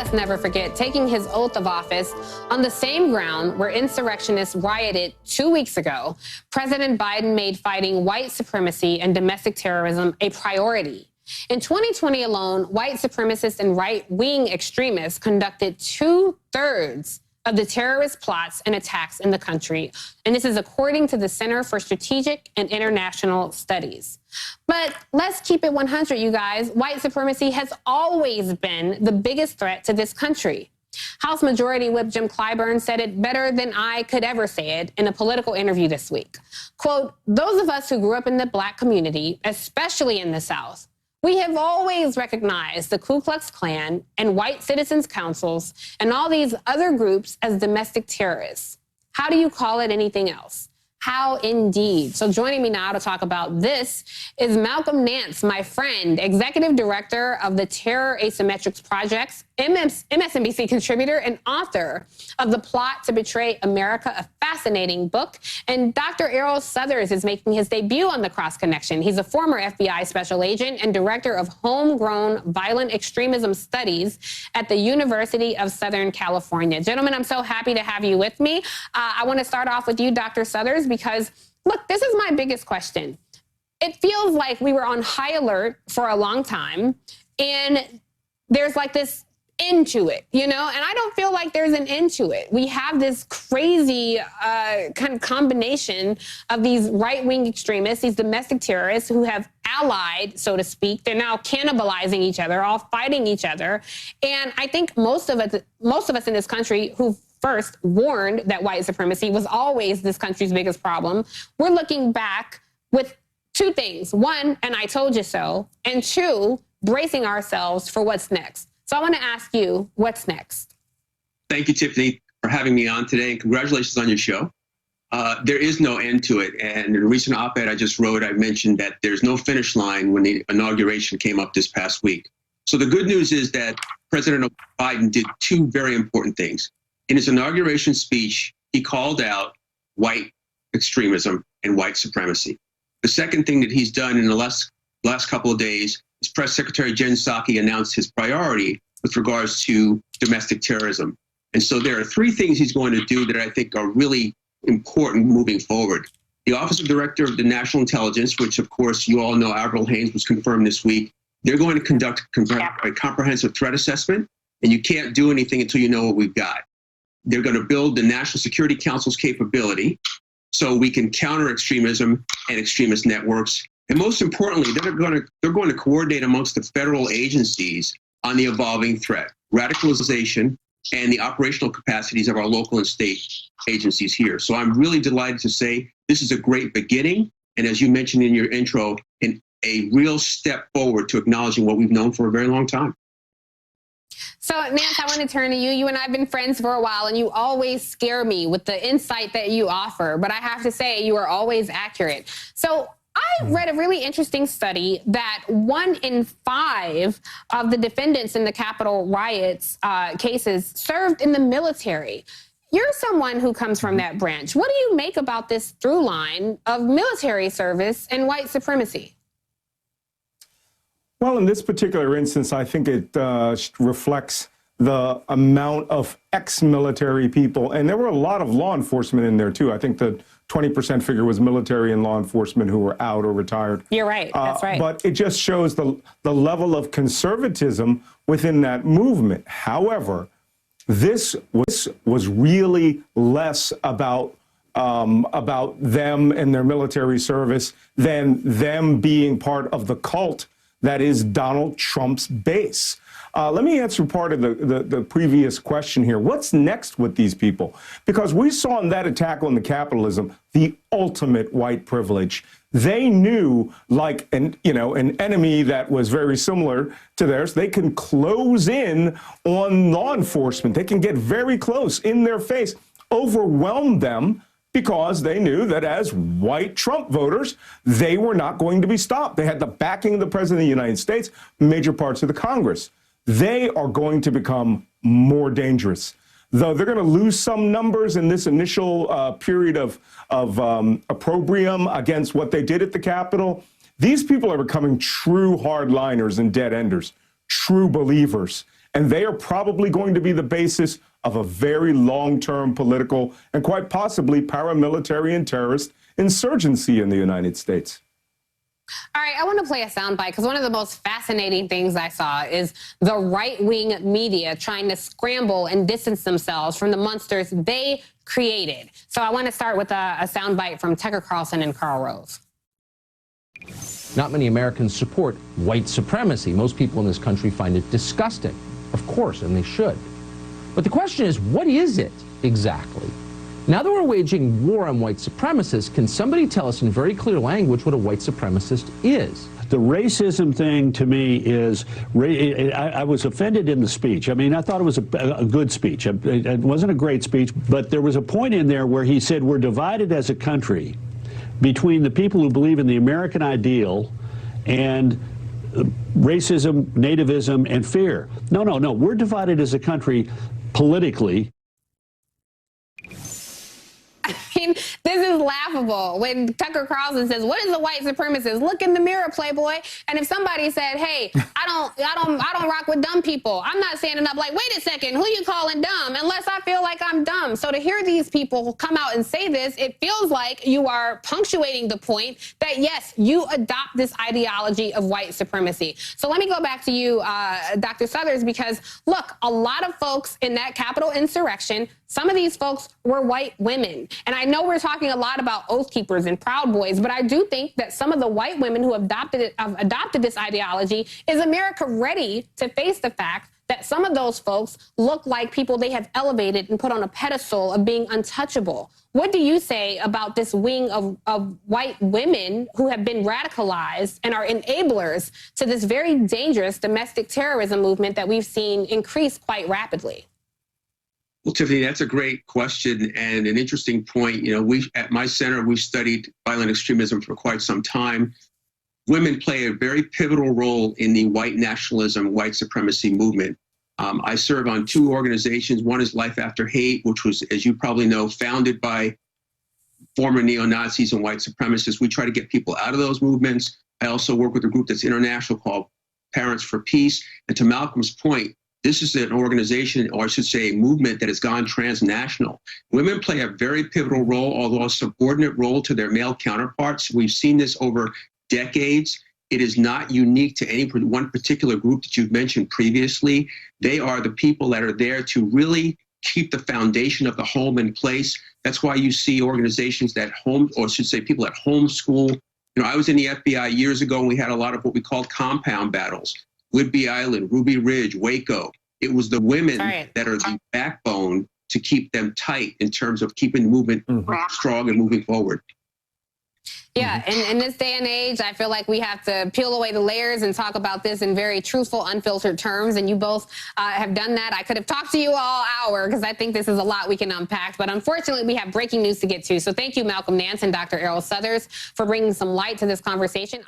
let's never forget, taking his oath of office on the same ground where insurrectionists rioted 2 weeks ago, President Biden made fighting white supremacy and domestic terrorism a priority. In 2020 alone, white supremacists and right-wing extremists conducted 2/3 of the terrorist plots and attacks in the country. And this is according to the Center for Strategic and International Studies. But let's keep it 100, you guys. White supremacy has always been the biggest threat to this country. House Majority Whip Jim Clyburn said it better than I could ever say it in a political interview this week. Quote, "Those of us who grew up in the Black community, especially in the South, we have always recognized the Ku Klux Klan and white citizens' councils and all these other groups as domestic terrorists. How do you call it anything else? How indeed." So joining me now to talk about this is Malcolm Nance, my friend, Executive Director of the Terror Asymmetrics Project's MSNBC contributor and author of The Plot to Betray America, a fascinating book. And Dr. Errol Southers is making his debut on The Cross Connection. He's a former FBI special agent and director of homegrown violent extremism studies at the University of Southern California. Gentlemen, I'm so happy to have you with me. I want to start off with you, Dr. Southers, because, look, this is my biggest question. It feels like we were on high alert for a long time, and there's like this end to it, you know, and I don't feel like there's an end to it. We have this crazy kind of combination of these right-wing extremists, these domestic terrorists who have allied, so to speak. They're now cannibalizing each other, all fighting each other. And I think most of us in this country who first warned that white supremacy was always this country's biggest problem, we're looking back with two things. One, and I told you so, and two, bracing ourselves for what's next. So I want to ask you, what's next? Thank you, Tiffany, for having me on today, and congratulations on your show. There is no end to it. And in a recent op-ed I just wrote, I mentioned that there's no finish line when the inauguration came up this past week. So the good news is that President Biden did two very important things. In his inauguration speech, he called out white extremism and white supremacy. The second thing that he's done in the last couple of days, his Press Secretary Jen Psaki announced his priority with regards to domestic terrorism. And so there are three things he's going to do that I think are really important moving forward. The Office of Director of the National Intelligence, which of course you all know Avril Haines was confirmed this week, they're going to conduct a comprehensive threat assessment, and you can't do anything until you know what we've got. They're going to build the National Security Council's capability so we can counter extremism and extremist networks. And most importantly, they're going to coordinate amongst the federal agencies on the evolving threat, radicalization, and the operational capacities of our local and state agencies here. So I'm really delighted to say this is a great beginning. And as you mentioned in your intro, a real step forward to acknowledging what we've known for a very long time. So, Nance, I want to turn to you. You and I have been friends for a while, and you always scare me with the insight that you offer. But I have to say, you are always accurate. So I read a really interesting study that 1 in 5 of the defendants in the Capitol riots cases served in the military. You're someone who comes from that branch. What do you make about this through line of military service and white supremacy? Well, in this particular instance, I think it reflects the amount of ex-military people. And there were a lot of law enforcement in there, too. I think the 20% figure was military and law enforcement who were out or retired. You're right. That's right. But it just shows the level of conservatism within that movement. However, this was really less about them and their military service than them being part of the cult that is Donald Trump's base. Let me answer part of the previous question here. What's next with these people? Because we saw in that attack on the capitalism the ultimate white privilege. They knew, like an enemy that was very similar to theirs, they can close in on law enforcement. They can get very close in their face, overwhelm them, because they knew that as white Trump voters, they were not going to be stopped. They had the backing of the President of the United States, major parts of the Congress. They are going to become more dangerous. Though they're going to lose some numbers in this initial period of opprobrium against what they did at the Capitol, these people are becoming true hardliners and dead enders, true believers. And they are probably going to be the basis of a very long-term political and quite possibly paramilitary and terrorist insurgency in the United States. All right, I want to play a soundbite because one of the most fascinating things I saw is the right-wing media trying to scramble and distance themselves from the monsters they created. So I want to start with a soundbite from Tucker Carlson and Karl Rove. Not many Americans support white supremacy. Most people in this country find it disgusting, of course, and they should. But the question is, what is it exactly? Now that we're waging war on white supremacists, can somebody tell us in very clear language what a white supremacist is? The racism thing to me is, I was offended in the speech. I mean, I thought it was a good speech. It wasn't a great speech, but there was a point in there where he said we're divided as a country between the people who believe in the American ideal and racism, nativism, and fear. No, we're divided as a country politically. I mean, this is laughable when Tucker Carlson says, "What is a white supremacist? Look in the mirror, Playboy." And if somebody said, "Hey, I don't rock with dumb people," I'm not standing up like, "Wait a second, who you calling dumb?" Unless I feel like I'm dumb. So to hear these people come out and say this, it feels like you are punctuating the point that yes, you adopt this ideology of white supremacy. So let me go back to you, Dr. Southers, because look, a lot of folks in that Capitol insurrection, some of these folks were white women. And I know we're talking a lot about Oath Keepers and Proud Boys, but I do think that some of the white women who have adopted this ideology, is America ready to face the fact that some of those folks look like people they have elevated and put on a pedestal of being untouchable? What do you say about this wing of white women who have been radicalized and are enablers to this very dangerous domestic terrorism movement that we've seen increase quite rapidly? Well, Tiffany, that's a great question and an interesting point. You know, at my center, we've studied violent extremism for quite some time. Women play a very pivotal role in the white nationalism, white supremacy movement. I serve on two organizations. One is Life After Hate, which was, as you probably know, founded by former neo-Nazis and white supremacists. We try to get people out of those movements. I also work with a group that's international called Parents for Peace. And to Malcolm's point, this is an organization, or I should say a movement, that has gone transnational. Women play a very pivotal role, although a subordinate role to their male counterparts. We've seen this over decades. It is not unique to any one particular group that you've mentioned previously. They are the people that are there to really keep the foundation of the home in place. That's why you see organizations that people that homeschool. You know, I was in the FBI years ago, and we had a lot of what we called compound battles. Whidbey Island, Ruby Ridge, Waco. It was the women that are the backbone to keep them tight in terms of keeping the movement strong and moving forward. Yeah, and in this day and age, I feel like we have to peel away the layers and talk about this in very truthful, unfiltered terms, and you both have done that. I could have talked to you all hour because I think this is a lot we can unpack, but unfortunately, we have breaking news to get to. So thank you, Malcolm Nance and Dr. Errol Southers, for bringing some light to this conversation.